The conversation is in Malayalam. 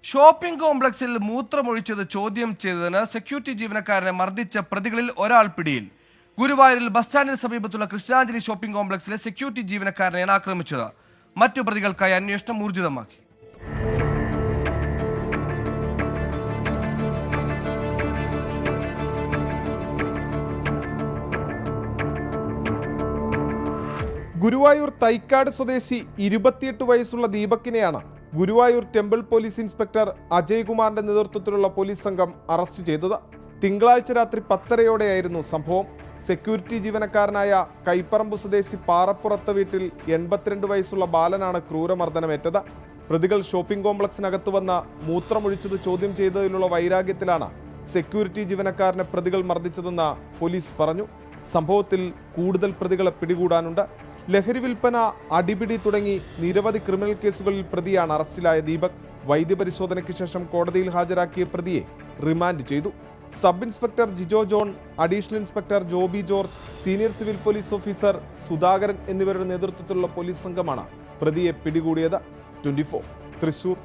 ഷോപ്പിംഗ് കോംപ്ലക്സിൽ മൂത്രമൊഴിച്ചത് ചോദ്യം ചെയ്തതിന് സെക്യൂരിറ്റി ജീവനക്കാരനെ മർദ്ദിച്ച പ്രതികളിൽ ഒരാൾ പിടിയിൽ. ഗുരുവായൂരിൽ ബസ് സ്റ്റാൻഡിന് സമീപത്തുള്ള കൃഷ്ണാഞ്ജലി ഷോപ്പിംഗ് കോംപ്ലക്സിലെ സെക്യൂരിറ്റി ജീവനക്കാരനെയാണ് ആക്രമിച്ചത്. മറ്റു പ്രതികൾക്കായി അന്വേഷണം ഊർജിതമാക്കി. ഗുരുവായൂർ തൈക്കാട് സ്വദേശി 28 വയസ്സുള്ള ദീപകിനെയാണ് Guruvayur temple police inspector Ajay കുമാറിന്റെ നേതൃത്വത്തിലുള്ള പോലീസ് സംഘം അറസ്റ്റ് ചെയ്തത്. തിങ്കളാഴ്ച രാത്രി 10:30യോടെയായിരുന്നു സംഭവം. സെക്യൂരിറ്റി ജീവനക്കാരനായ കൈപ്പറമ്പ് സ്വദേശി പാറപ്പുറത്ത് വീട്ടിൽ 82 വയസ്സുള്ള ബാലനാണ് ക്രൂരമർദ്ദനമേറ്റത്. പ്രതികൾ ഷോപ്പിംഗ് കോംപ്ലക്സിനകത്ത് വന്ന് മൂത്രമൊഴിച്ചത് ചോദ്യം ചെയ്തതിലുള്ള വൈരാഗ്യത്തിലാണ് സെക്യൂരിറ്റി ജീവനക്കാരനെ പ്രതികൾ മർദ്ദിച്ചതെന്ന് പോലീസ് പറഞ്ഞു. സംഭവത്തിൽ കൂടുതൽ പ്രതികളെ പിടികൂടാനുണ്ട്. ലഹരി വിൽപ്പന, അടിപിടി തുടങ്ങി നിരവധി ക്രിമിനൽ കേസുകളിൽ പ്രതിയാണ് അറസ്റ്റിലായ ദീപക്. വൈദ്യപരിശോധനയ്ക്ക് ശേഷം കോടതിയിൽ ഹാജരാക്കിയ പ്രതിയെ റിമാൻഡ് ചെയ്തു. Sub inspector Jijo John, additional inspector Joby George, senior civil police officer Sudhakaran എന്നിവരുടെ നേതൃത്വത്തിലുള്ള പോലീസ് സംഘമാണ് പ്രതിയെ പിടികൂടിയത്. 24 തൃശൂർ.